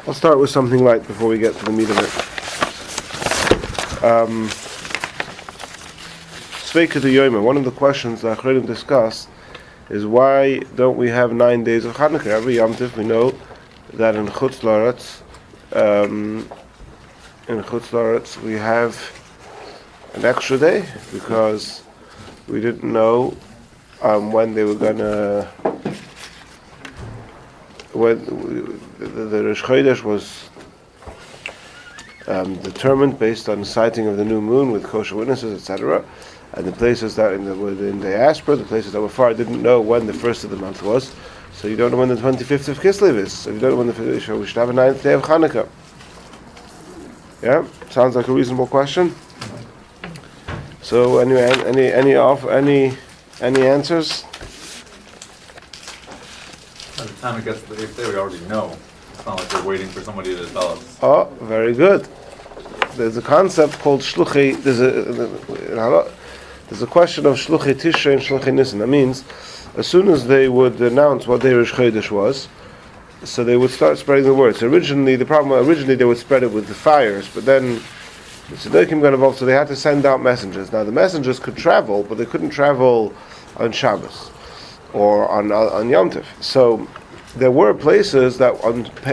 I'll start with something light before we get to the meat of it. Sveika to Yoma. One of the questions that Achronim discuss is why don't we have 9 days of Chanukah? Every Yom Tov we know that in Chutz La'aretz we have an extra day because we didn't know when they were gonna. When the Rosh Chodesh was determined based on the sighting of the new moon with kosher witnesses, etc., and the places that were in diaspora, the places that were far, didn't know when the first of the month was, so you don't know when the 25th of Kislev is. So you don't know when we should have a 9th day of Chanukah. Yeah, sounds like a reasonable question. So anyway, any answers? By the time it gets to the 8th day, we already know. It's not like we're waiting for somebody to tell us. Oh, very good. There's a concept called shluchei. There's a question of shluchei Tishrei and shluchei Nisan. That means, as soon as they would announce what day Rosh Chodesh was, so they would start spreading the word. So originally they would spread it with the fires, but then the Tzedekим got involved, so they had to send out messengers. Now the messengers could travel, but they couldn't travel on Shabbos or on Yom Tov. So there were places that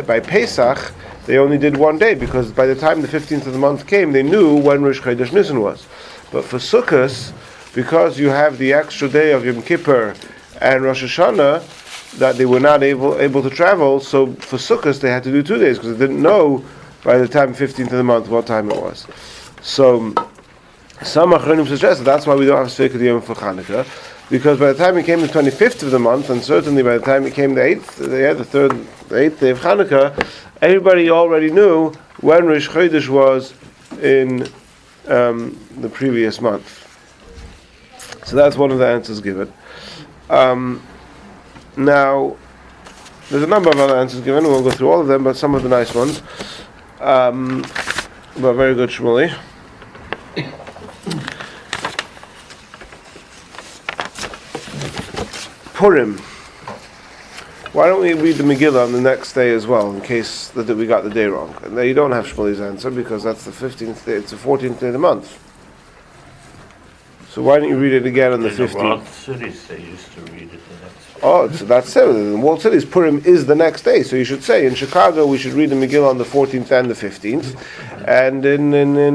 by Pesach they only did 1 day, because by the time the 15th of the month came, they knew when Rosh Chodesh Nisan was. But for Sukkot, because you have the extra day of Yom Kippur and Rosh Hashanah, that they were not able to travel, so for Sukkot they had to do 2 days, because they didn't know by the time 15th of the month what time it was. So some Achronim suggest that's why we don't have Sveika Yom for Chanukah, because by the time it came the 25th of the month, and certainly by the time it came the 8th day of Chanukah, everybody already knew when Rosh Chodesh was in the previous month. So that's one of the answers given. Now, there's a number of other answers given. We won't go through all of them, but some of the nice ones. But very good, Shmuley. Purim. Why don't we read the Megillah on the next day as well, in case that we got the day wrong? And there you don't have Shmuley's answer, because that's the 15th day. It's the 14th day of the month. So why don't you read it again on the 15th? In the walled cities, they used to read it the next day. Oh, so that's it. In the walled cities, Purim is the next day. So you should say, in Chicago, we should read the Megillah on the 14th and the 15th. And in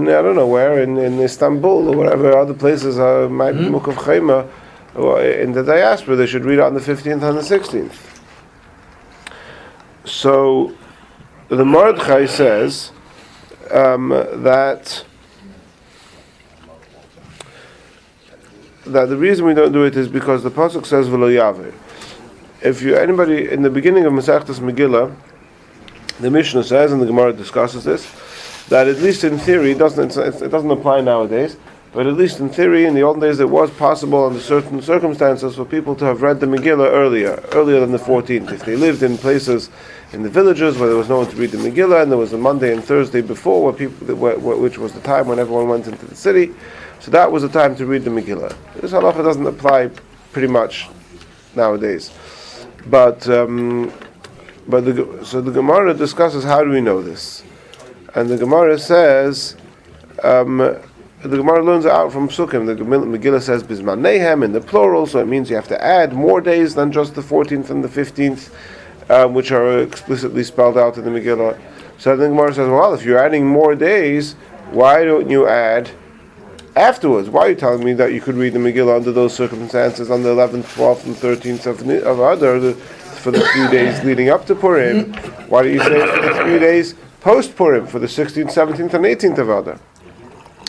I don't know where, in Istanbul or whatever other places, might be Mukaf Chayma, or in the diaspora, they should read it on the 15th and the 16th. So the Mordechai says that the reason we don't do it is because the pasuk says v'lo yaver. If anybody in the beginning of Masechtas Megillah, the Mishnah says, and the Gemara discusses this, that at least in theory it doesn't apply nowadays, but at least in theory, in the olden days, it was possible under certain circumstances for people to have read the Megillah earlier than the 14th. If they lived in places in the villages where there was no one to read the Megillah, and there was a Monday and Thursday before, which was the time when everyone went into the city, so that was the time to read the Megillah. This halacha doesn't apply pretty much nowadays. But so the Gemara discusses how do we know this, and the Gemara says. The Gemara learns it out from Psukim. The Megillah says Bizman Nehem in the plural, so it means you have to add more days than just the 14th and the 15th, which are explicitly spelled out in the Megillah. So the Gemara says, well, if you're adding more days, why don't you add afterwards? Why are you telling me that you could read the Megillah under those circumstances on the 11th, 12th, and 13th of Adar for the few days leading up to Purim? Why don't you say for the few days post Purim, for the 16th, 17th, and 18th of Adar?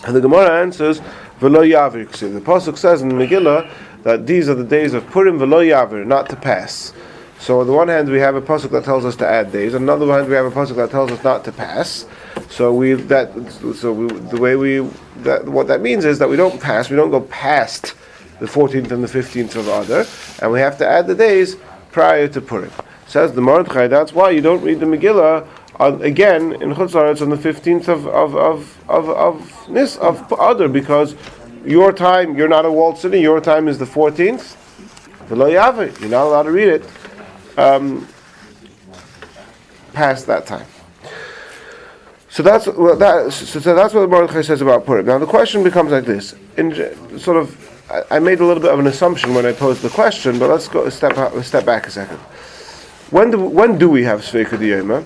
And the Gemara answers, "V'lo yaver." The pasuk says in the Megillah that these are the days of Purim, v'lo yaver, not to pass. So on the one hand, we have a pasuk that tells us to add days. On the other hand, we have a pasuk that tells us not to pass. What that means is that we don't pass. We don't go past the 14th and the 15th of Adar, and we have to add the days prior to Purim. Says the Mordechai, that's why you don't read the Megillah again in Chutz La'aretz on the 15th of Adar, because your time, you're not a walled city, your time is the 14th. V'lo yaver, you're not allowed to read it past that time. So that's what the Mordechai says about Purim. Now the question becomes like this: I made a little bit of an assumption when I posed the question, but let's go step back a second. When do we have Sveika Diyoma?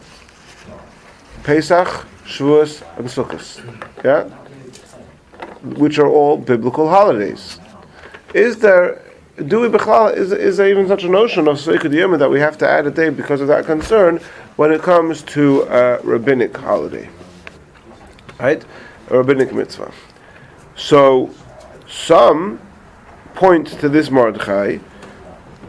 Pesach, Shavuos, and Sukkot, yeah, which are all biblical holidays. Is there even such a notion of Sveika Diyoma that we have to add a day because of that concern when it comes to a rabbinic holiday, right? A rabbinic mitzvah. So some point to this Mordechai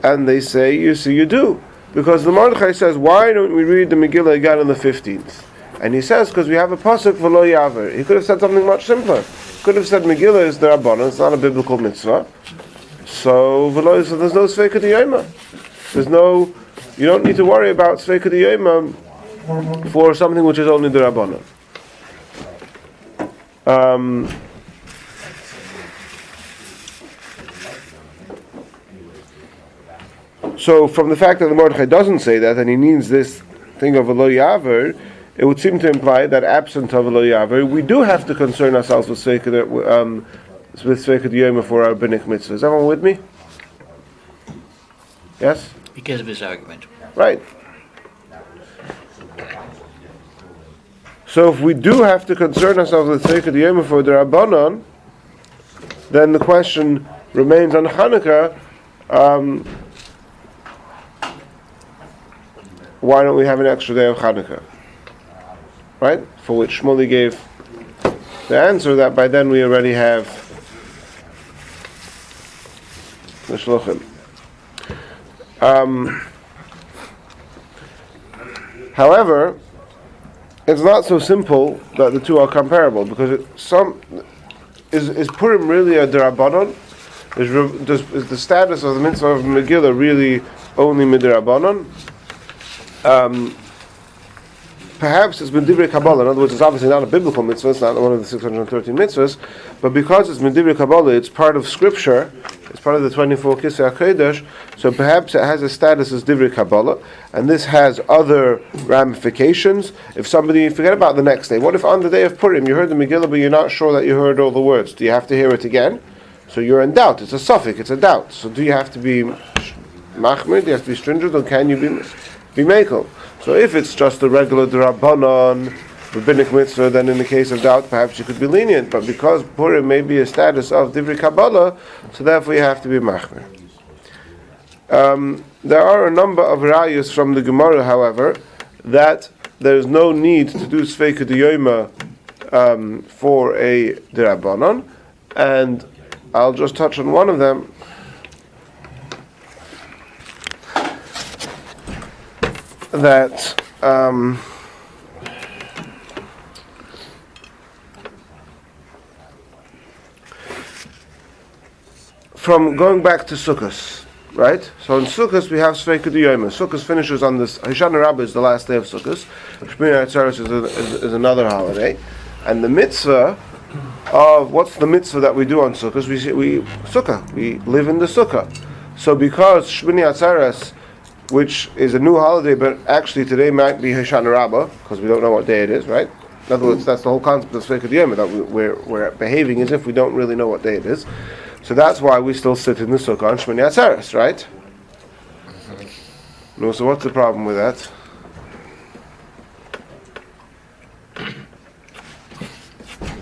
and they say, you do. Because the Mordechai says, why don't we read the Megillah again on the 15th? And he says, because we have a pasuk v'lo yaver. He could have said something much simpler. He could have said Megillah is the Rabbanon, it's not a biblical mitzvah. So there's no Sveika Diyoma. You don't need to worry about Sveika Diyoma for something which is only the Rabbanon. So from the fact that the Mordechai doesn't say that, and he needs this thing of v'lo yaver, it would seem to imply that absent of v'lo yaver, we do have to concern ourselves with Sveika Diyoma for our rabbinic mitzvah. Is everyone with me? Yes? Because of his argument. Right. So if we do have to concern ourselves with Sveika Diyoma for the Rabbanon, then the question remains on Chanukah, why don't we have an extra day of Chanukah? Right? For which Shmuley gave the answer that by then we already have the Shluchim. However, it's not so simple that the two are comparable, because is Purim really a D'Rabbanon? Is the status of the mitzvah of Megillah really only Midrabbanon? Perhaps it's Midivrei Kabbalah. In other words, it's obviously not a biblical mitzvah. It's not one of the 613 mitzvahs. But because it's Midivrei Kabbalah, it's part of Scripture. It's part of the 24 Kisei HaKodesh. So perhaps it has a status as Divrei Kabbalah. And this has other ramifications. If somebody, forget about the next day. What if on the day of Purim you heard the Megillah but you're not sure that you heard all the words? Do you have to hear it again? So you're in doubt. It's a suffix. It's a doubt. So do you have to be machmir? Do you have to be stringent? Or can you be mekel? So if it's just a regular D'Rabbanon rabbinic mitzvah, then in the case of doubt, perhaps you could be lenient. But because Purim may be a status of Divrei Kabbalah, so therefore you have to be machmir. There are a number of rayos from the Gemara, however, that there is no need to do Sveika Diyoma for a D'Rabbanon, and I'll just touch on one of them. That from going back to Sukkot, right? So in Sukkot we have Sveika Diyoma. Sukkot finishes on this. Hoshana Rabbah is the last day of Sukkot. Shmini Atzeres is another holiday, and the mitzvah of what's the mitzvah that we do on Sukkot? We sukkah. We live in the sukkah. So because Shmini Atzeres, which is a new holiday, but actually today might be Hoshana Rabbah, because we don't know what day it is, right? In other words, that's the whole concept of Sveika Diyoma, that we're behaving as if we don't really know what day it is. So that's why we still sit in the sukkah on Shmini Atzeres, right? No, so what's the problem with that?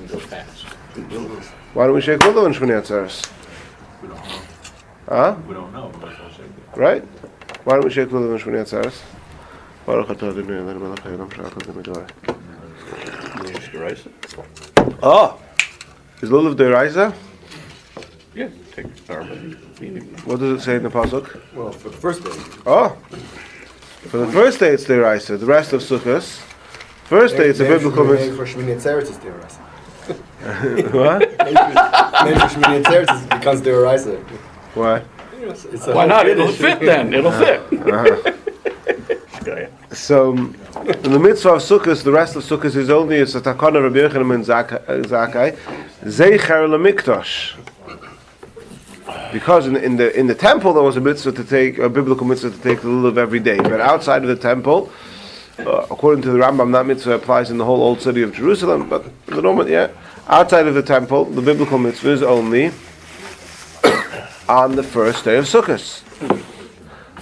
Go fast. Why don't we shake Lulav on Shmini Atzeres? We don't know. Huh? We don't know. But I'll shake it. Right? Why don't we shake Lulav on Shmini Atzeres? Baruch atah Adonai Eloheinu melech haolam she'achal b'midbar. Oh! Is Lulav D'Oraisa? Yeah, take Arba. What does it say in the pasuk? Well, for the first day. Oh! For the first day it's D'Oraisa. The rest of Sukkot, first day it's a biblical mitzvah. For Shmini Atzeres it's D'Oraisa. What? Maybe for Shmini Atzeres it becomes D'Oraisa. Why? Why not? It'll fit then. It'll fit. So, in the mitzvah of Sukkot, the rest of Sukkot is only it's a takana Rabbi Yochanan ben Zakkai, Zeicher LaMikdash. Because in the temple there was a mitzvah to take a biblical mitzvah to take the lulav every day, but outside of the temple, According to the Rambam, that mitzvah applies in the whole old city of Jerusalem, but at the moment, outside of the temple, the biblical mitzvah is only on the first day of Sukkot.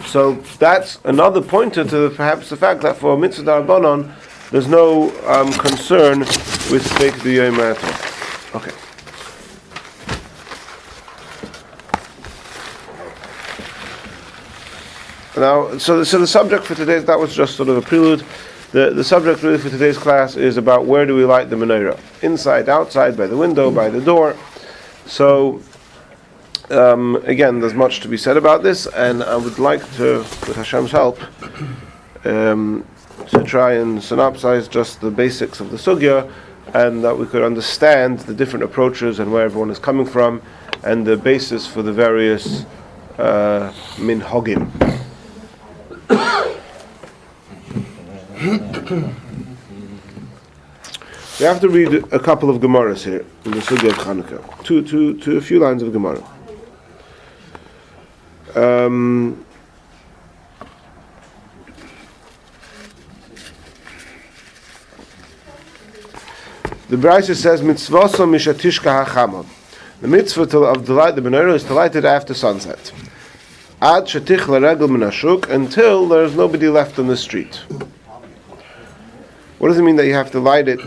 So that's another pointer to perhaps the fact that for mitzvah d'Rabbanan, there's no concern with steak d'yom at all. Okay. Now, so the subject for today, that was just sort of a prelude. The subject really for today's class is about where do we light the menorah? Inside, outside, by the window, by the door. So, again, there's much to be said about this, and I would like to, with Hashem's help, to try and synopsize just the basics of the sugya, and that we could understand the different approaches and where everyone is coming from, and the basis for the various minhagim. We have to read a couple of Gemaras here in the Sugya of Chanukah. A few lines of Gemara. The Brisa says, "Mitzvasa mishatishka hachama." The mitzvah of the light the menorah is to light it after sunset. Ad shetich laregel minashuk, until there's nobody left on the street. What does it mean that you have to light it?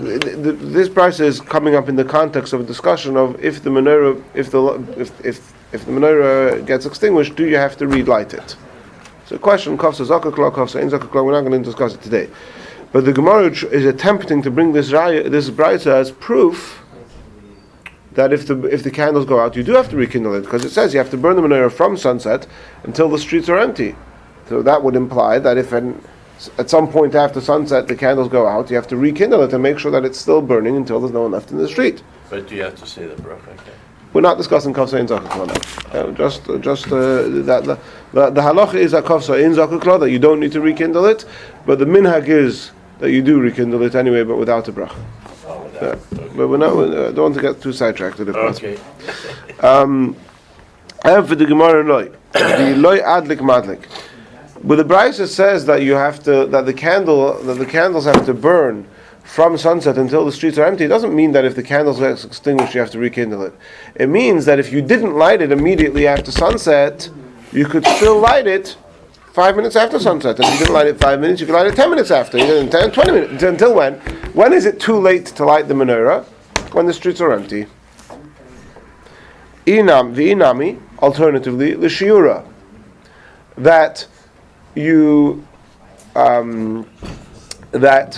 This price is coming up in the context of a discussion of if the menorah gets extinguished, do you have to relight it? So the question, kafsa zakakla, kafsa in zakakla, we're not going to discuss it today. But the Gemara is attempting to bring this brisa as proof that if the candles go out, you do have to rekindle it, because it says you have to burn the menorah from sunset until the streets are empty. So that would imply that if at some point after sunset the candles go out, you have to rekindle it and make sure that it's still burning until there's no one left in the street. But do you have to say the bracha? Okay. We're not discussing kafsa in zakukla now. The halacha is that kafsa in zakukla, that you don't need to rekindle it, but the minhag is that you do rekindle it anyway, but without a bracha. But we don't want to get too sidetracked with it. Okay. And for the Gemara loy adlik madlik. But the Brisa says that the candles have to burn from sunset until the streets are empty. It doesn't mean that if the candles are extinguished you have to rekindle it. It means that if you didn't light it immediately after sunset, you could still light it 5 minutes after sunset. And if you didn't light it 5 minutes, you could light it 10 minutes after. 10, 20 minutes. Until when? When is it too late to light the menorah? When the streets are empty. V'inami, alternatively, l'shiura. That you that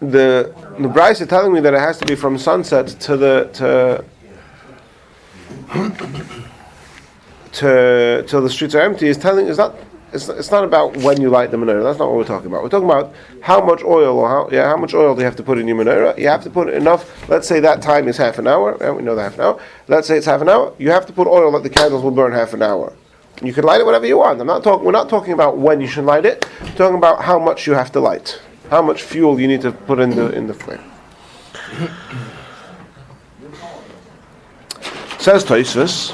the Brisa is telling me that it has to be from sunset till the streets are empty. It's not about when you light the menorah. That's not what we're talking about. We're talking about how much oil how much oil do you have to put in your menorah. You have to put enough. Let's say that time is half an hour. We know that half an hour. Let's say it's half an hour. You have to put oil that the candles will burn half an hour. You can light it whatever you want. We're not talking about when you should light it. We're talking about how much you have to light, how much fuel you need to put in the flame. Says Tosfos.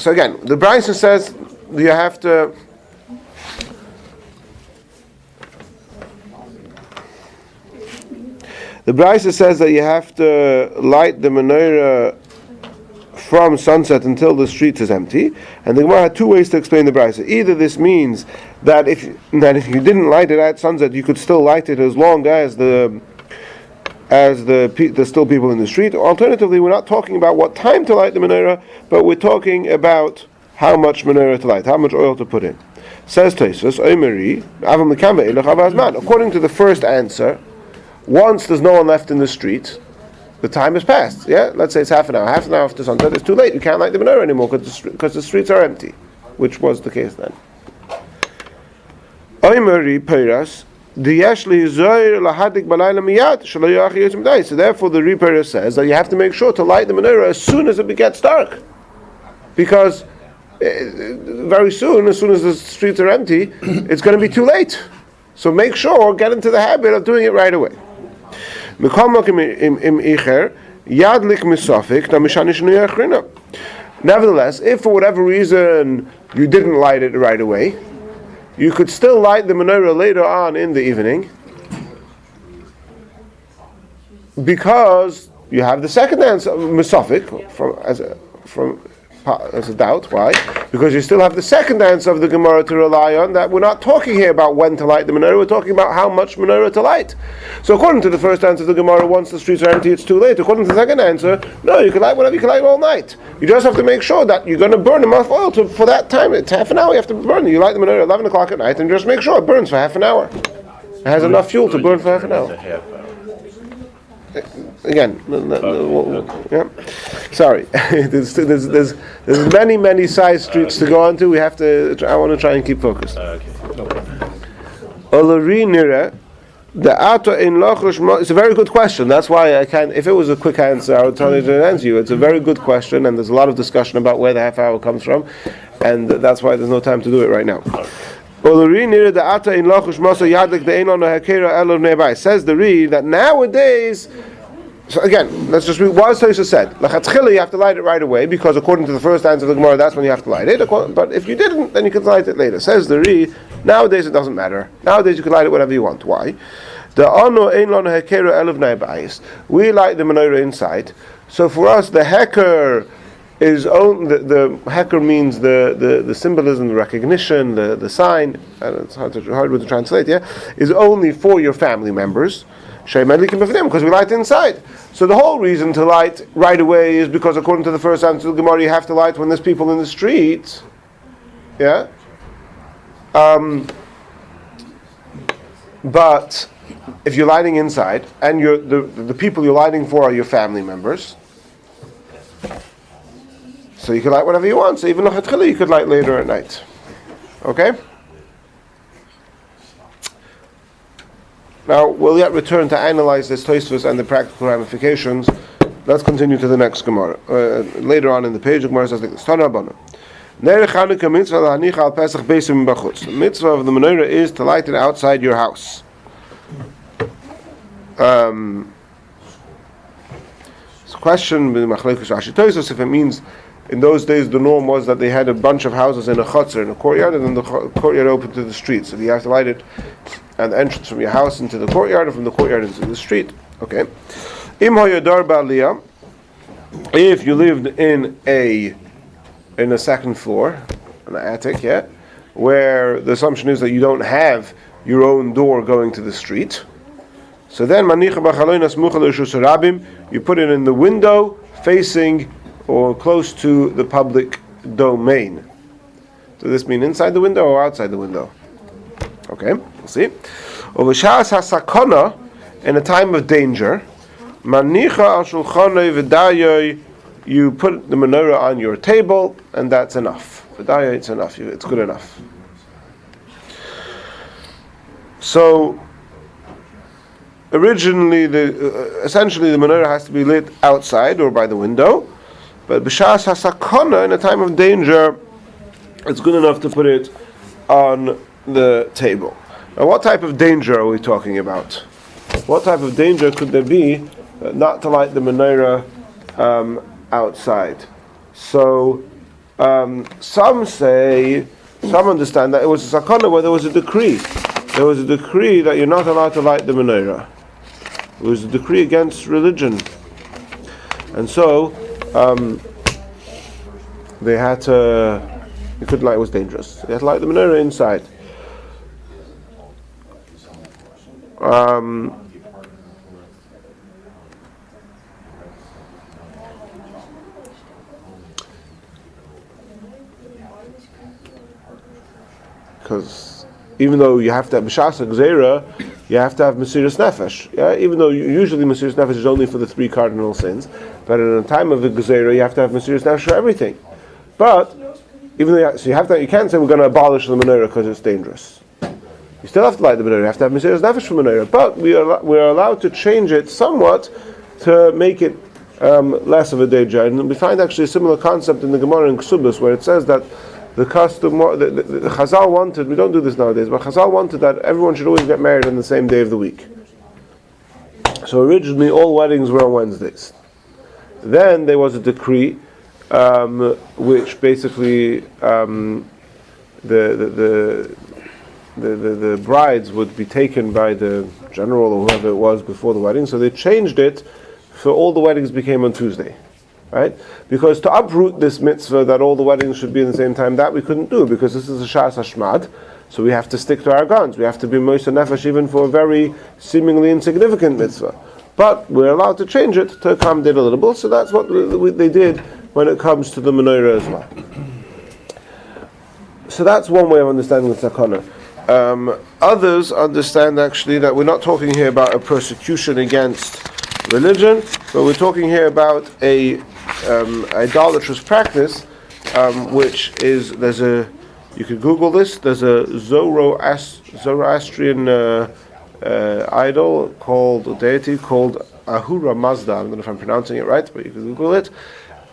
So again, the Brisa says you have to. The Brisa says that you have to light the menorah from sunset until the street is empty, and the Gemara had two ways to explain the Brisa. Either this means that if you didn't light it at sunset, you could still light it as long as there's still people in the street. Alternatively, we're not talking about what time to light the menorah, but we're talking about how much menorah to light, how much oil to put in. Says Tosfos, according to the first answer, once there's no one left in the street, the time has passed. Yeah, let's say it's half an hour. Half an hour after sunset, it's too late. You can't light the menorah anymore because the streets are empty, which was the case then. So therefore, the Rapoport says that you have to make sure to light the menorah as soon as it gets dark, because very soon, as soon as the streets are empty, it's going to be too late. So make sure, get into the habit of doing it right away. Nevertheless, if for whatever reason you didn't light it right away. You could still light the menorah later on in the evening, because you have the second answer, Mesophic, as a doubt. Why? Because you still have the second answer of the Gemara to rely on, that we're not talking here about when to light the menorah, we're talking about how much menorah to light. So according to the first answer of the Gemara, once the streets are empty, it's too late. According to the second answer, no, you can light whatever, you can light all night. You just have to make sure that you're going to burn enough oil for that time. It's half an hour you have to burn. You light the menorah at 11 o'clock at night, and just make sure it burns for half an hour. It has enough fuel to burn for half an hour. Again, yeah. Sorry. there's many side streets to go onto. I want to try and keep focused. It's a very good question. That's why I can't. If it was a quick answer, I would tell you to answer you. It's a very good question, and there's a lot of discussion about where the half hour comes from, and that's why there's no time to do it right now. Says the Reed that nowadays. So again, let's just read what Tosha said. Lachatchila, you have to light it right away, because according to the first answer of the Gemara, that's when you have to light it. But if you didn't, then you can light it later. Says the Reed, nowadays it doesn't matter. Nowadays you can light it whatever you want. Why? We light the menorah inside. So for us, the heker is only the heker means the symbolism, the recognition, the sign. And it's hard to translate. Yeah, is only for your family members. Because we light inside. So the whole reason to light right away is because according to the first answer of the Gemara, you have to light when there's people in the street. Yeah? But if you're lighting inside, and the people you're lighting for are your family members, so you can light whatever you want. So even Lachatchila you could light later at night. Okay? Now, we'll yet return to analyze this Tosfos and the practical ramifications. Let's continue to the next Gemara. Later on in the page, the Gemara says like this. The mitzvah of the menorah is to light it outside your house. It's a question with Machlekes Rashi Tosfos if it means in those days the norm was that they had a bunch of houses in a chutzner, in a courtyard, and then the courtyard open to the street. So you have to light it at the entrance from your house into the courtyard, and from the courtyard into the street. Okay. If you lived in a second floor, an attic, yeah, where the assumption is that you don't have your own door going to the street, so then you put it in the window facing or close to the public domain. Does this mean inside the window or outside the window? Okay, we'll see. In a time of danger, you put the menorah on your table, and that's enough. It's enough. It's good enough. So, originally, essentially the menorah has to be lit outside or by the window, but b'shas hasakona, in a time of danger, it's good enough to put it on the table. Now, what type of danger are we talking about? What type of danger could there be not to light the menorah outside? So, some understand that it was a sakana where there was a decree. There was a decree that you're not allowed to light the menorah. It was a decree against religion. And so, they had to, you couldn't light, it was dangerous. They had to light the menorah inside. Because even though you have to have b'shas gzeira, you have to have mesiras nefesh. Yeah? Even though usually mesiras nefesh is only for the three cardinal sins, but in a time of the gzeira, you have to have mesiras nefesh for everything. But even though you can't say we're going to abolish the menorah because it's dangerous. You still have to light the menorah. You have to have mesiras nefesh for menorah, but we are allowed to change it somewhat to make it less of a danger. And we find actually a similar concept in the Gemara in Ksubas, where it says that the custom, the Chazal wanted, we don't do this nowadays, but Chazal wanted that everyone should always get married on the same day of the week. So originally all weddings were on Wednesdays. Then there was a decree which basically the brides would be taken by the general or whoever it was before the wedding. So they changed it for all the weddings became on Tuesday, right? Because to uproot this mitzvah that all the weddings should be in the same time, that we couldn't do because this is a Shas Hashmad. So we have to stick to our guns. We have to be Moshe Nefesh even for a very seemingly insignificant mitzvah. But we're allowed to change it to accommodate a little bit. So that's what they did when it comes to the menorah as well. So that's one way of understanding the sakana. Others understand actually that we're not talking here about a persecution against religion, but we're talking here about a idolatrous practice, which is you can Google this. There's a Zoroastrian idol deity called Ahura Mazda. I don't know if I'm pronouncing it right, but you can Google it.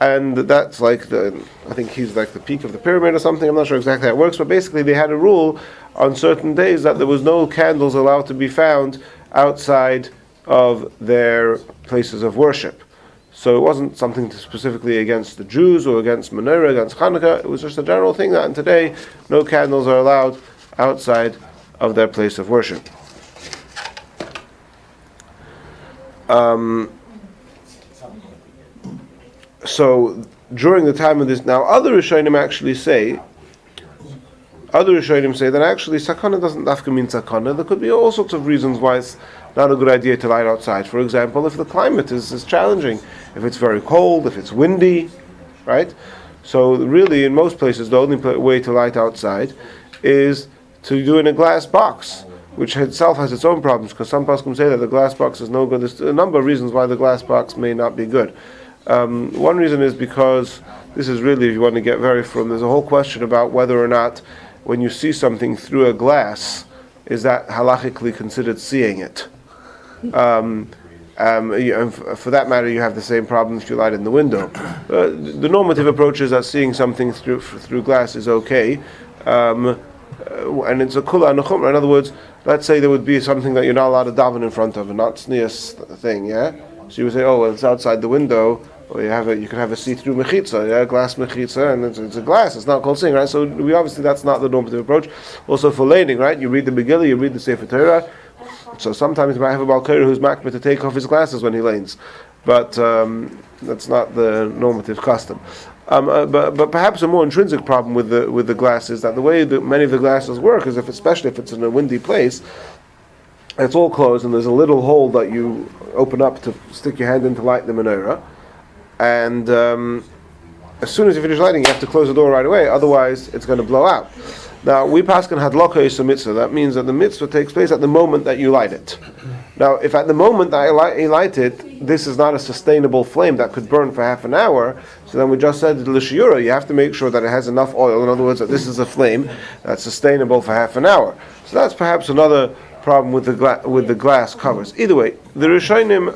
And that's I think he's like the peak of the pyramid or something. I'm not sure exactly how it works, but basically they had a rule on certain days that there was no candles allowed to be found outside of their places of worship. So it wasn't something specifically against the Jews or against menorah, against Chanukah. It was just a general thing that today no candles are allowed outside of their place of worship. So during the time of this, now other Rishonim say that actually sakana doesn't dafka mean sakana. There could be all sorts of reasons why it's not a good idea to light outside. For example, if the climate is challenging, if it's very cold, if it's windy, right? So really, in most places, the only way to light outside is to do in a glass box, which itself has its own problems, because some poskim say that the glass box is no good. There's a number of reasons why the glass box may not be good. One reason is because this is really, if you want to get very firm, there's a whole question about whether or not when you see something through a glass, is that halachically considered seeing it? And for that matter, you have the same problem if you light in the window. The normative approach is that seeing something through glass is okay, and it's a kula and a chumrah. In other words, let's say there would be something that you're not allowed to daven in front of, a not tznius thing, yeah? So you would say, oh, well, it's outside the window, or you could have a see-through mechitza, yeah, glass mechitza, and it's a glass. It's not called seeing, right? So we obviously that's not the normative approach. Also for laning, right? You read the Megillah, you read the Sefer Torah. So sometimes you might have a Balkari who's makbid to take off his glasses when he lanes, but that's not the normative custom. But perhaps a more intrinsic problem with the glass is that the way that many of the glasses work is especially if it's in a windy place, it's all closed and there's a little hole that you open up to stick your hand in to light the menorah, and as soon as you finish lighting, you have to close the door right away, otherwise it's going to blow out. Now, we paskin hadlaka is a mitzvah. That means that the mitzvah takes place at the moment that you light it. Now, if at the moment that you light it, this is not a sustainable flame that could burn for half an hour, so then we just said l'shiura, you have to make sure that it has enough oil. In other words, that this is a flame that's sustainable for half an hour. So that's perhaps another problem with the glass covers. Either way, the Rishonim,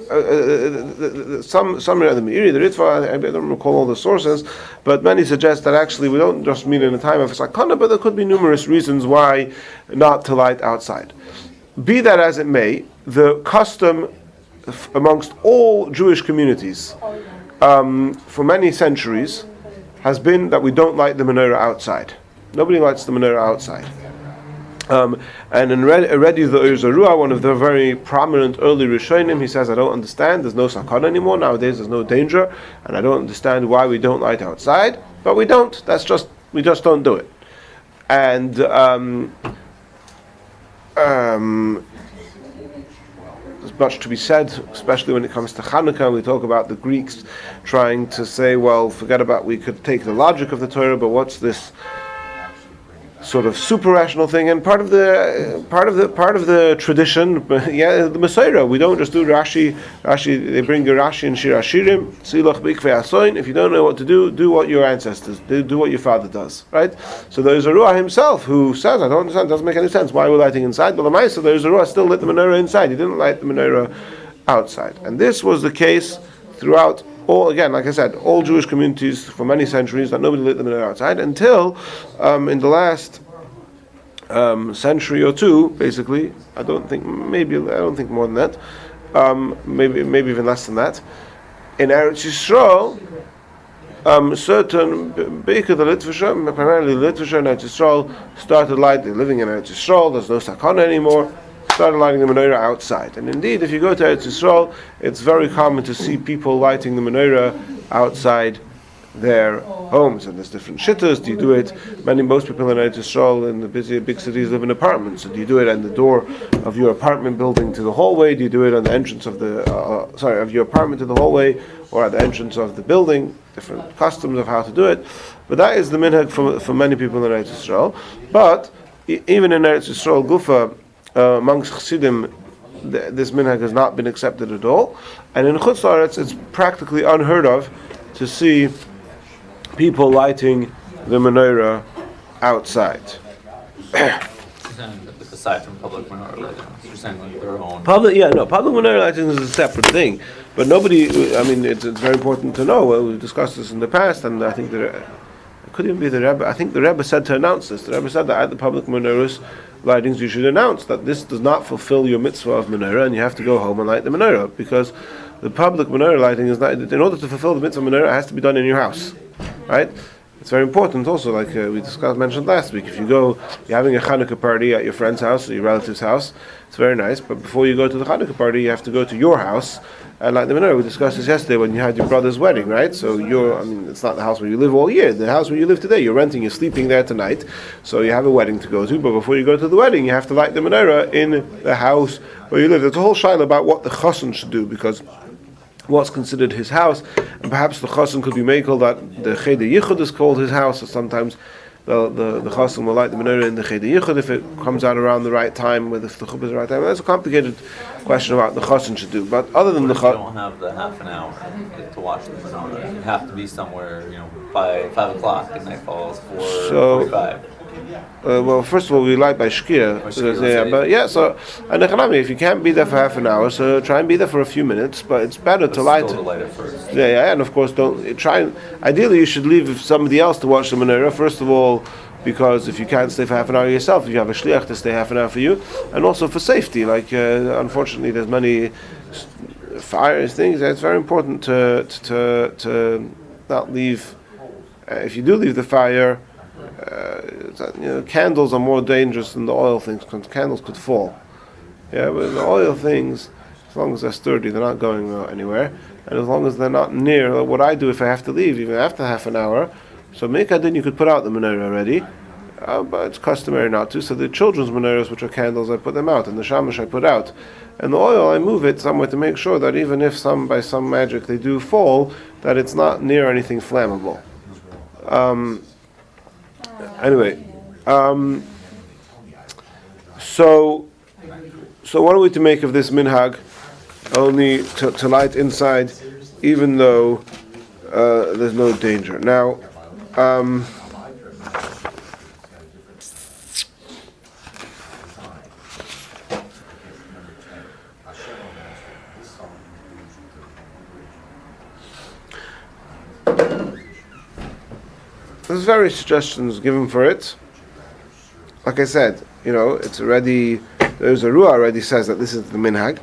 some of the Meiri, the Ritva, I don't recall all the sources, but many suggest that actually we don't just mean in a time of sakana, but there could be numerous reasons why not to light outside. Be that as it may, the custom amongst all Jewish communities for many centuries has been that we don't light the menorah outside. Nobody lights the menorah outside. And in Reddy the Zarua, one of the very prominent early Rishonim, he says, I don't understand, there's no sakana anymore, nowadays there's no danger, and I don't understand why we don't light outside, but we don't, we just don't do it. And there's much to be said, especially when it comes to Chanukah. We talk about the Greeks trying to say, well, forget about, we could take the logic of the Torah, but what's this sort of super rational thing? And part of the tradition, yeah, the Messiah. We don't just do Rashi. They bring your Rashi and Shir Hashirim. Silach bikvei asoin. If you don't know what to do what your ancestors do what your father does. Right. So there's a Ruah himself who says, I don't understand. It doesn't make any sense. Why we're lighting inside? But the Ma'aseh, there's a Ruah still lit the menorah inside. He didn't light the menorah outside. And this was the case throughout. All, again, like I said, all Jewish communities for many centuries, that nobody lit the menorah outside until in the last century or two, basically. I don't think more than that. Maybe even less than that. In Eretz Yisrael, certain Beika the Litvisha, primarily Litvisha and Eretz Yisrael, started lighting, living in Eretz Yisrael. There's no sakana anymore. Started lighting the menorah outside. And indeed, if you go to Eretz Yisrael, it's very common to see people lighting the menorah outside their homes. And there's different shittas. Do you do it? Most people in Eretz Yisrael in the big cities live in apartments. So do you do it on the door of your apartment building to the hallway? Do you do it on the entrance of of your apartment to the hallway, or at the entrance of the building? Different customs of how to do it. But that is the minhag for many people in Eretz Yisrael. But even in Eretz Yisrael, Gufa, amongst Chassidim, this minhag has not been accepted at all, and in Chutz La'aretz it's practically unheard of to see people lighting the menorah outside. Aside from public menorah lighting, you're saying their own. Public menorah lighting is a separate thing, but nobody. I mean, it's very important to know. We've discussed this in the past, and I think it could even be the Rebbe. I think the Rebbe said to announce this. The Rebbe said that at the public menorahs lightings, you should announce that this does not fulfill your mitzvah of menorah, and you have to go home and light the menorah, because the public menorah lighting is not. In order to fulfill the mitzvah of menorah, it has to be done in your house, right? It's very important also, like we mentioned last week. If you're having a Chanukah party at your friend's house or your relative's house, it's very nice. But before you go to the Chanukah party, you have to go to your house and light the menorah. We discussed this yesterday when you had your brother's wedding, right? So it's not the house where you live all year. The house where you live today, you're renting, you're sleeping there tonight. So you have a wedding to go to. But before you go to the wedding, you have to light the menorah in the house where you live. There's a whole shaila about what the chassan should do, because what's considered his house, and perhaps the chassan could be makel that the cheder yichud is called his house, or sometimes the chassan will light the menorah in the cheder yichud if it comes out around the right time, if the chuppah is the right time. That's a complicated question about the chassan should do. But other than the chassan, you don't have the half an hour to watch the menorah. You have to be somewhere, by 5 o'clock, and night falls 4:45. Well, first of all, we light by shkia. And if you can't be there for half an hour, so try and be there for a few minutes. But it's better to light it first. And of course, don't try. Ideally, you should leave somebody else to watch the menorah. First of all, because if you can't stay for half an hour yourself, if you have a shliach to stay half an hour for you, and also for safety. Like unfortunately, there's many fires, things. It's very important to not leave. If you do leave the fire. Candles are more dangerous than the oil things, because candles could fall. But the oil things, as long as they're sturdy, they're not going anywhere. And as long as they're not near, what I do if I have to leave, even after half an hour, so Mekadin you could put out the menorah already, but it's customary not to. So the children's menorahs, which are candles, I put them out, and the shamash I put out. And the oil, I move it somewhere to make sure that even if by some magic they do fall, that it's not near anything flammable. So what are we to make of this minhag? Only to light inside, even though there's no danger. Now, there's various suggestions given for it. Like I said, it's already, there's a ruah already says that this is the minhag.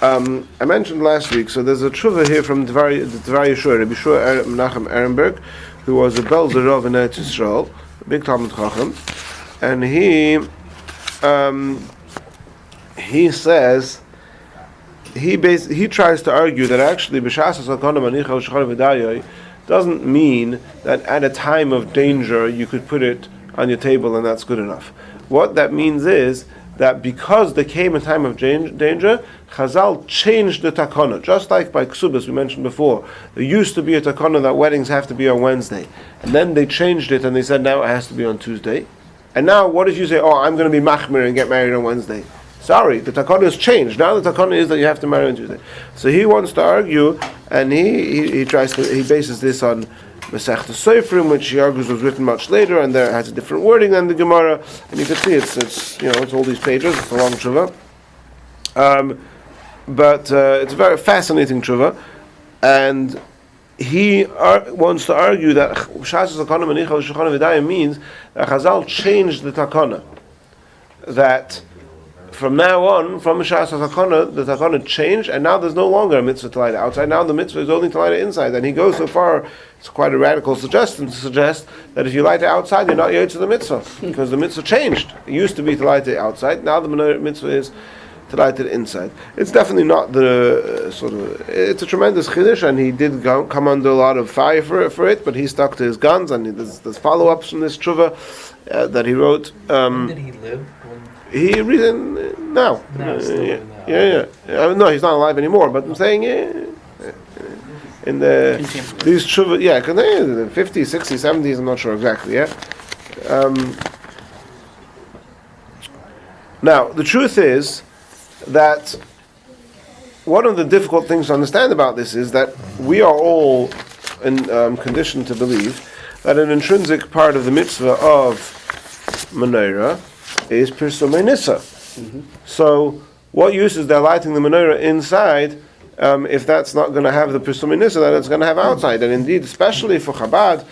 I mentioned last week, so there's a tshuva here from the Dvar Yeshua, Rabbi Yeshua Menachem Ehrenberg, who was a Bel Zerov in Eretz Yisrael, a big Talmud Chacham, and he says, he tries to argue that actually B'shas HaSakana Manicha Shechar V'Dayai doesn't mean that at a time of danger you could put it on your table and that's good enough. What that means is that because there came a time of danger, Chazal changed the takana. Just like by Ksubas we mentioned before, there used to be a takana that weddings have to be on Wednesday. And then they changed it and they said now it has to be on Tuesday. And now what if you say, I'm going to be machmir and get married on Wednesday? Sorry, the takana has changed. Now the takana is that you have to marry on Tuesday. So he wants to argue, and he bases this on Masechta Sofrim, which he argues was written much later, and there has a different wording than the Gemara. And you can see it's all these pages. It's a long tshuva, but it's a very fascinating tshuva, and he wants to argue that Shas Zakana Manicha Shechana V'Dayai means that Chazal changed the takana, that from now on, from Shas HaTakana, the Takana changed, and now there's no longer a mitzvah to light it outside. Now the mitzvah is only to light it inside. And he goes so far, it's quite a radical suggestion to suggest that if you light it outside, you're not yotze the mitzvah, because the mitzvah changed. It used to be to light it outside. Now the mitzvah is to light it inside. It's definitely not the it's a tremendous chiddush, and he did come under a lot of fire for it, but he stuck to his guns, and there's follow-ups from this tshuva that he wrote. Did he live? He reason now. Yeah. No, he's not alive anymore. But I'm saying, in these tshuva, because in the 50s, 60s, 70s, I'm not sure exactly. Yeah. Now the truth is that one of the difficult things to understand about this is that we are all conditioned to believe that an intrinsic part of the mitzvah of menorah is Pirsumei Nisa. So, what use is there lighting the menorah inside if that's not going to have the Pirsumei Nisa that it's going to have outside? And indeed, especially for Chabad,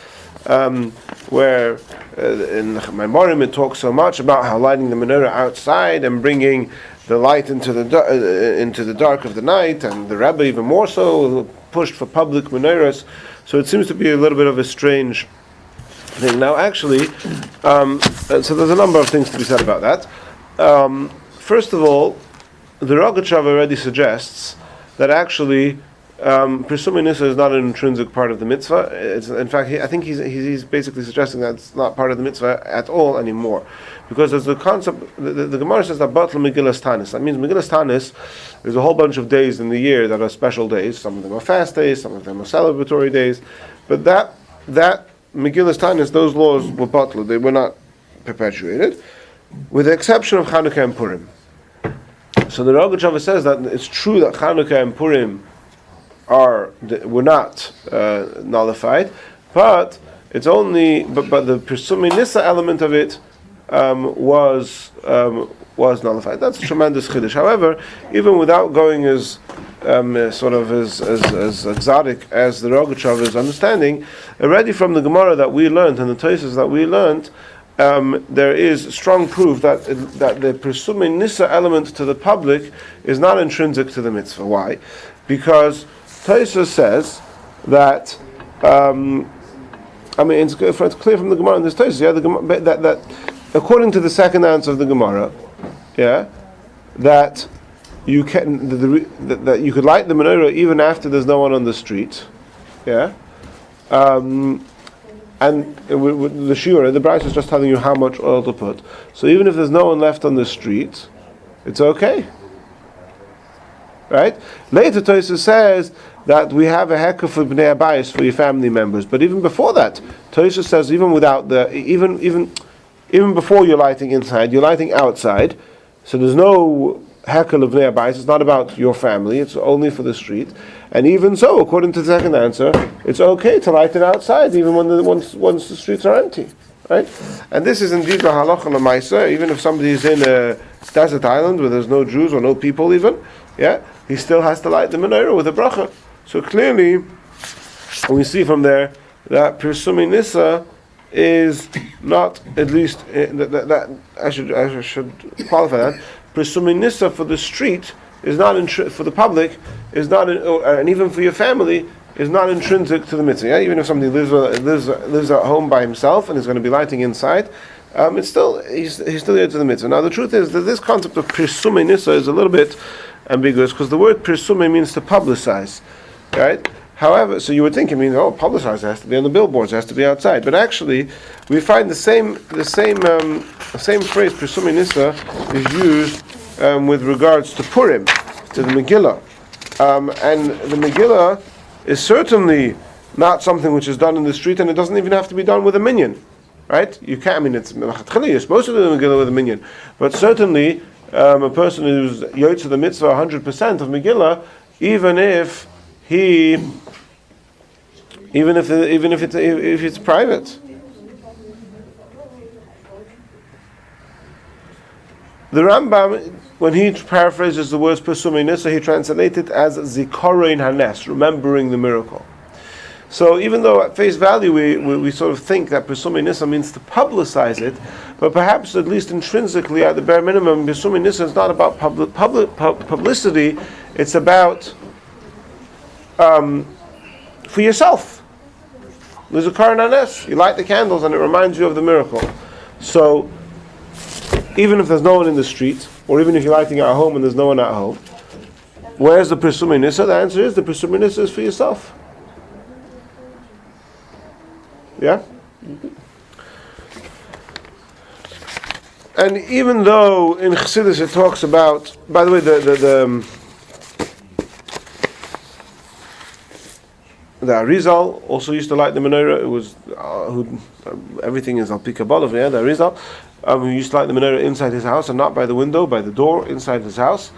where in the Maimorim it talks so much about how lighting the menorah outside and bringing the light into the dark of the night, and the Rabbi even more so pushed for public menorahs. So it seems to be a little bit of a strange thing. Now, actually, so there's a number of things to be said about that. First of all, the Rogachover already suggests that actually Pirsumei Nisa is not an intrinsic part of the mitzvah. In fact, I think he's basically suggesting that it's not part of the mitzvah at all anymore, because there's the concept. The Gemara says that Batla Megillas Tanis. That means Megillas Tanis. There's a whole bunch of days in the year that are special days. Some of them are fast days. Some of them are celebratory days. But that Megillas Tanis, those laws were Batla. They were not perpetuated, with the exception of Chanukah and Purim. So the Rogachover says that it's true that Chanukah and Purim were not nullified, but it's only but the Pirsumei Nisa element of it was nullified. That's a tremendous chiddush. However, even without going as exotic as the Rogachover's understanding, already from the Gemara that we learned and the Tosafos that we learned, there is strong proof that the Pirsumei Nisa element to the public is not intrinsic to the mitzvah. Why? Because Tosafos says that it's clear from the Gemara in this Tosafos, that according to the second answer of the Gemara, that you can that you could light the menorah even after there's no one on the street, and with the shiur, the Bryce is just telling you how much oil to put. So even if there's no one left on the street, it's okay. Right? Later Tosafos says that we have a hekuf for bnei abayis for your family members. But even before that, Tosafos says even before you're lighting inside, you're lighting outside. So there's no hekel of bnei abayis. It's not about your family. It's only for the street. And even so, according to the second answer, it's okay to light it outside, even once the streets are empty, right? And this is indeed the halacha l'maisa. Even if somebody is in a desert island where there's no Jews or no people, even, he still has to light the menorah with a bracha. So clearly, we see from there that Pirsumei Nisa is not, at least that I should qualify that. Pirsumei Nisa for the street is not for the public is not, and even for your family is not intrinsic to the mitzvah. Even if somebody lives at home by himself and is going to be lighting inside, he's still here to the mitzvah. Now the truth is that this concept of Pirsumei Nisa is a little bit ambiguous, because the word Pirsumei means to publicize, right? However, so you would think it means publicize, it has to be on the billboards, it has to be outside. But actually, we find the same phrase Pirsumei Nisa is used with regards to Purim, to the Megillah, and the Megillah is certainly not something which is done in the street, and it doesn't even have to be done with a minyan, right? You can't. You're supposed to do the Megillah with a minyan, but certainly a person who's yotze the mitzvah 100% of Megillah, even if it's private. The Rambam, when he paraphrases the words Pirsumei Nisa, he translates it as Zikaron Hanes, remembering the miracle. So even though at face value we sort of think that Pesumei Nisa means to publicize it, but perhaps at least intrinsically at the bare minimum, Pesumei Nisa is not about publicity, it's about for yourself. There's a Karan Anes, you light the candles and it reminds you of the miracle. So even if there's no one in the street, or even if you're lighting at home and there's no one at home, where's the Pesumei Nisa? The answer is the Pesumei Nisa is for yourself. Yeah? And even though in Chassidus it talks about, by the way, the Arizal also used to light the menorah. It was everything is al pi Kabbalah. Yeah, the Arizal who used to light the menorah inside his house and not by the window, by the door inside his house,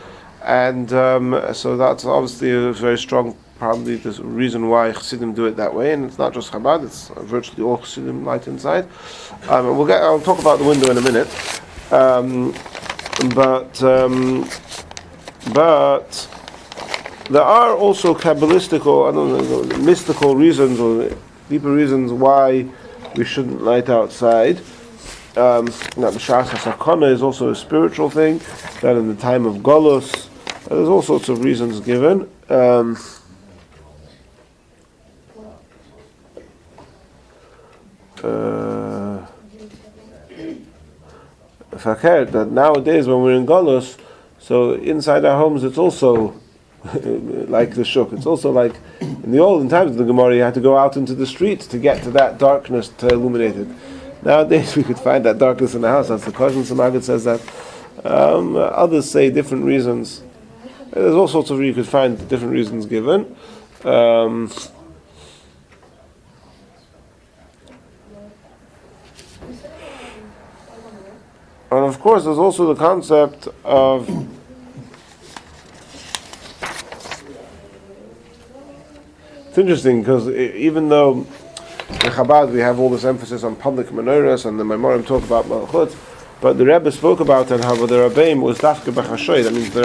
and so that's obviously a very strong. Probably the reason why Chassidim do it that way, and it's not just Chabad; it's virtually all Chassidim light inside. And I'll talk about the window in a minute, but there are also Kabbalistic or mystical reasons or deeper reasons why we shouldn't light outside. B'shas HaSakana is also a spiritual thing. That in the time of Golus, there's all sorts of reasons given. That nowadays when we're in Golus, so inside our homes it's also like the Shuk. It's also like in the olden times of the Gemara you had to go out into the street to get to that darkness to illuminate it. Nowadays we could find that darkness in the house. That's the Koshen Samagid says that. Others say different reasons. There's all sorts of you could find different reasons given. And of course, there's also the concept of it's interesting because even though in Chabad we have all this emphasis on public menorahs and the Maimorim talk about Malchut, but the Rebbe spoke about and how the Rabbeim was dafke b'chashoy. That means the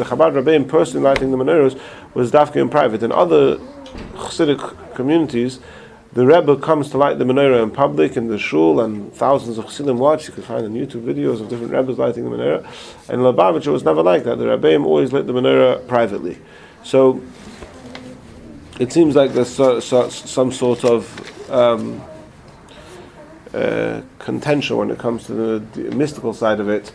Chabad Rabbeim personally lighting the menorahs was dafke in private. In other Chassidic communities, the Rebbe comes to light the menorah in public in the shul, and thousands of Chassidim watch. You can find on YouTube videos of different Rebbes lighting the menorah. And in Lubavitch, it was never like that. The Rabbeim always lit the menorah privately. So it seems like there's some sort of contention when it comes to the mystical side of it.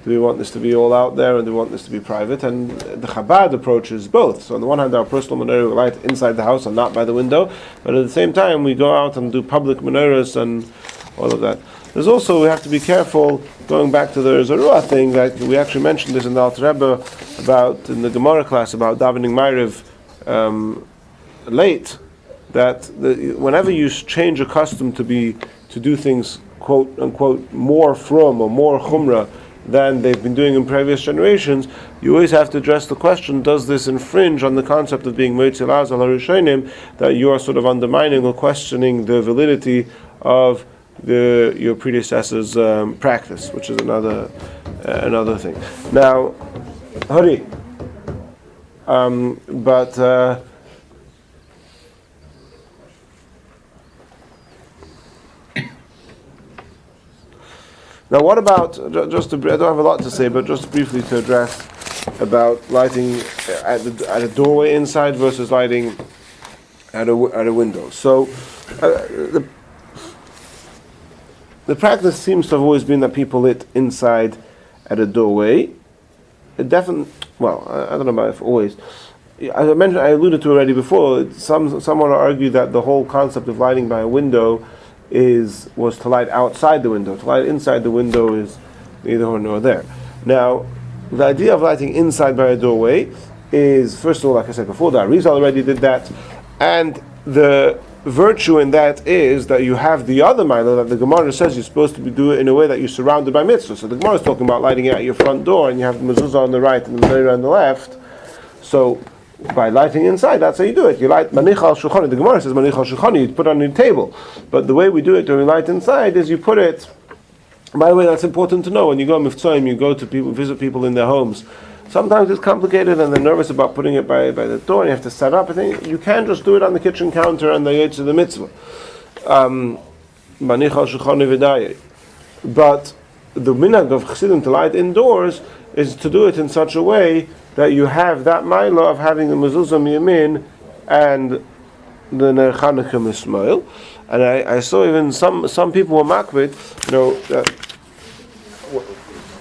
Do we want this to be all out there, and do we want this to be private? And the Chabad approach is both. So on the one hand, our personal menorah we light inside the house and not by the window, but at the same time, we go out and do public menorahs and all of that. There's also, we have to be careful, going back to the Zerua thing, that we actually mentioned this in the Alter Rebbe about, in the Gemara class, about davening Ma'ariv late, that whenever you change a custom to do things, quote unquote, more from or more chumrah than they've been doing in previous generations, you always have to address the question, does this infringe on the concept of being Moitzi Laz al HaRishonim, that you are sort of undermining or questioning the validity of your predecessor's practice, which is another thing. Now, hurry. Now, what about, I don't have a lot to say, but just briefly to address about lighting at a doorway inside versus lighting at a window. So, the practice seems to have always been that people lit inside at a doorway. It definitely, well, I don't know about if always. As I mentioned, I alluded to already before, someone argued that the whole concept of lighting by a window was to light outside the window. To light inside the window is neither here nor there. Now, the idea of lighting inside by a doorway is, first of all, like I said before, the Arizal already did that, and the virtue in that is that you have the other mila that the Gemara says you're supposed to do it in a way that you're surrounded by mitzvahs. So the Gemara is talking about lighting it at your front door, and you have the mezuzah on the right and the menorah on the left. So by lighting inside, that's how you do it. You light manich al shulchani. The Gemara says manich al shulchani, you put it on your table. But the way we do it when we light inside is you put it. By the way, that's important to know. When you go mivtzoim, you go to people, visit people in their homes. Sometimes it's complicated and they're nervous about putting it by the door and you have to set up. I think you can just do it on the kitchen counter and the Yetz of the mitzvah. But the minhag of Chassidim to light indoors is to do it in such a way that you have that milah of having the mezuzah miyamin and the Ner Chanukah mismail. And I saw even some people were makbid, that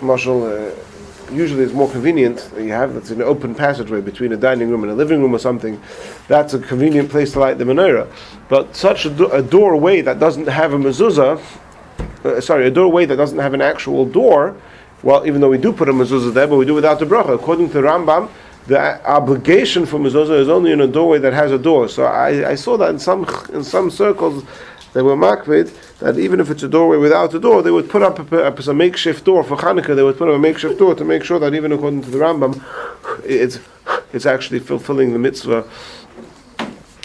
Marshall, usually it's more convenient that you have that's an open passageway between a dining room and a living room or something. That's a convenient place to light the menorah. But such a doorway that doesn't have a mezuzah, a doorway that doesn't have an actual door, well, even though we do put a mezuzah there, but we do without the bracha. According to Rambam, the obligation for mezuzah is only in a doorway that has a door. So I saw that in some circles they were makbid that even if it's a doorway without a door, they would put up a makeshift door for Chanukah. They would put up a makeshift door to make sure that even according to the Rambam, it's actually fulfilling the mitzvah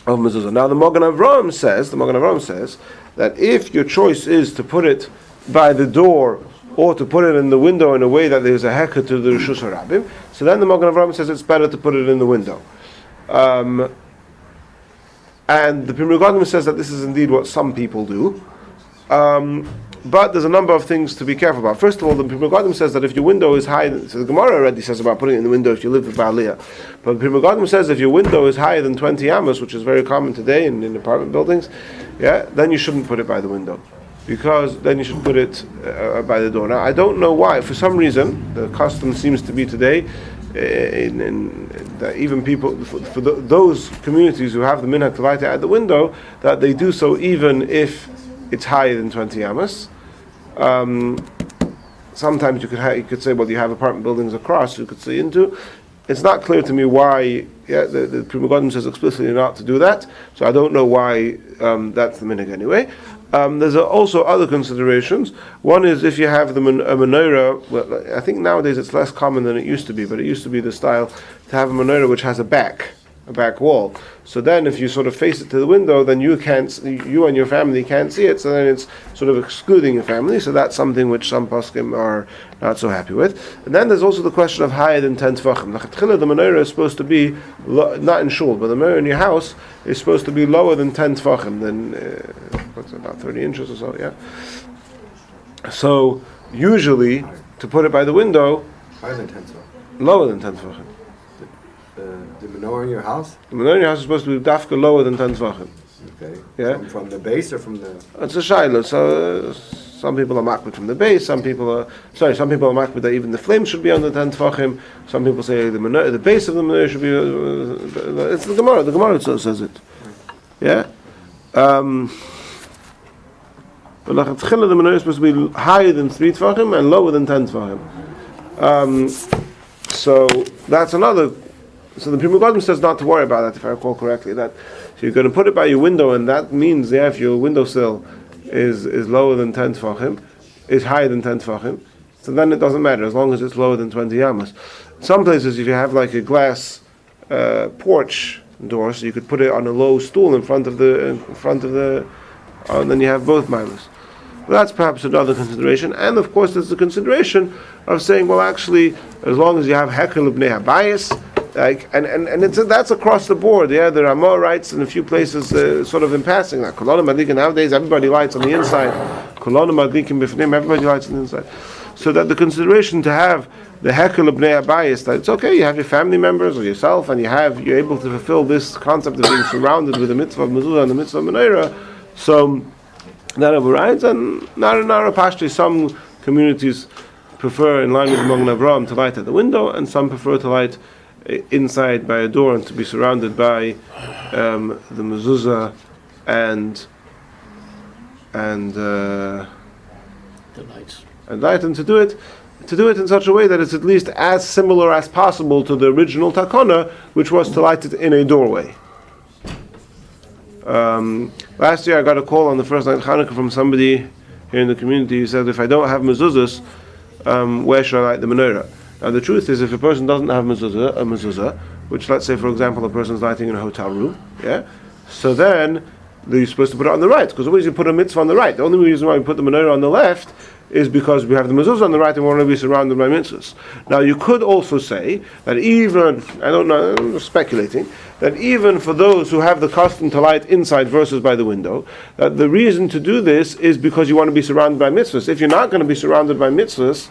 of mezuzah. Now the Magen Avraham says that if your choice is to put it by the door or to put it in the window in a way that there's a heker to the Rishus HaRabim, so then the Magen Avraham says it's better to put it in the window. And the Pri Megadim says that this is indeed what some people do. But there's a number of things to be careful about. First of all, the Pri Megadim says that if your window is high, so the Gemara already says about putting it in the window if you live with Baaliyah. But the Pri Megadim says if your window is higher than 20 amos, which is very common today in apartment buildings, then you shouldn't put it by the window. Because then you should put it by the door. Now, I don't know why. For some reason, the custom seems to be today, that even people, for those communities who have the minhag to light it at the window, that they do so even if it's higher than 20 amos. Sometimes you could say, well, you have apartment buildings across you could see into. It's not clear to me why. The Pri Megadim says explicitly not to do that, so I don't know why that's the minhag anyway. There's also other considerations. One is if you have a menorah. Well, I think nowadays it's less common than it used to be, but it used to be the style to have a menorah which has a back wall. So then, if you sort of face it to the window, then you and your family can't see it. So then it's sort of excluding your family. So that's something which some poskim are not so happy with. And then there's also the question of higher than 10 tefachim. The menorah is supposed to be not in shul, but the menorah in your house is supposed to be lower than 10 tefachim, than what's it, about 30 inches or so. Yeah. So usually to put it by the window, higher than 10 tefachim. Lower than 10 tefachim. The menorah in your house? The menorah in your house is supposed to be dafka lower than 10 tefachim. Okay. Yeah. From the base or from the? It's a shayla. So some people are makbid from the base. Some people are makbid that even the flame should be under 10 tefachim. Some people say the base of the menorah should be. It's the Gemara. The Gemara itself says it. Yeah. But the menorah is supposed to be higher than 3 tefachim and lower than 10 tefachim. So that's another. So the Pri Megadim says not to worry about that, if I recall correctly. That so you're going to put it by your window, and that means if your windowsill is lower than 10 tefachim, is higher than 10 tefachim, so then it doesn't matter as long as it's lower than 20 amos. Some places, if you have like a glass porch door, so you could put it on a low stool in front of the, and then you have both milas. But that's perhaps another consideration. And of course, there's the consideration of saying, well, actually, as long as you have hekel b'nei habayis, that's across the board. Yeah, the Ramah writes in a few places, sort of in passing, that kolona madlikin nowadays everybody lights on the inside. Kolona madlikin b'fnim, everybody lights on the inside. So that the consideration to have the hekel b'nei habayis, that it's okay, you have your family members or yourself, and you're able to fulfill this concept of being surrounded with the mitzvah of mezuzah and the mitzvah of menorah. So that overrides, and Nara Pashti, some communities prefer, in line with the Magen Avraham, to light at the window, and some prefer to light inside by a door and to be surrounded by the mezuzah and the lights. And light, and to do it in such a way that it's at least as similar as possible to the original takana, which was to light it in a doorway. Last year I got a call on the first night of Chanukah from somebody here in the community who said, if I don't have mezuzahs, where should I light the menorah? Now the truth is, if a person doesn't have a mezuzah, which let's say for example a person's lighting in a hotel room, yeah, so then you're supposed to put it on the right, because always you put a mitzvah on the right. The only reason why we put the menorah on the left is because we have the mezuzah on the right and we want to be surrounded by mitzvahs. Now you could also say that even, I don't know, I'm speculating, that even for those who have the custom to light inside versus by the window, that the reason to do this is because you want to be surrounded by mitzvahs. If you're not going to be surrounded by mitzvahs,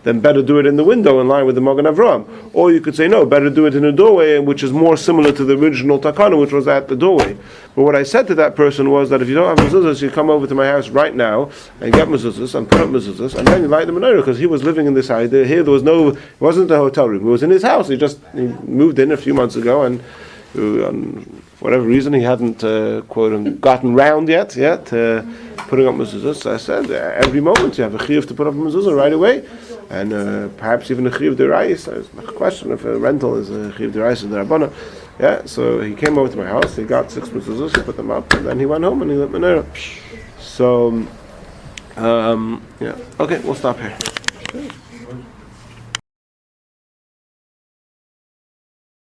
then better do it in the window in line with the Magen Avraham. Or you could say, no, better do it in a doorway, which is more similar to the original takana, which was at the doorway. But what I said to that person was that if you don't have mezuzahs, you come over to my house right now and get mezuzahs and put up mezuzahs, and then you light the menorah, because he was living in this house. Here there was it wasn't a hotel room, it was in his house. He moved in a few months ago, and for whatever reason he hadn't gotten round yet putting up mezuzahs. So I said, every moment you have a chiyuv to put up a mezuzah right away, and perhaps even a chiyuv d'oraisa. There's a question if a rental is a chiyuv d'oraisa d'Rabbana. So he came over to my house, he got 6 mezuzahs, he put them up, and then he went home and he lit menorah. So, okay, we'll stop here.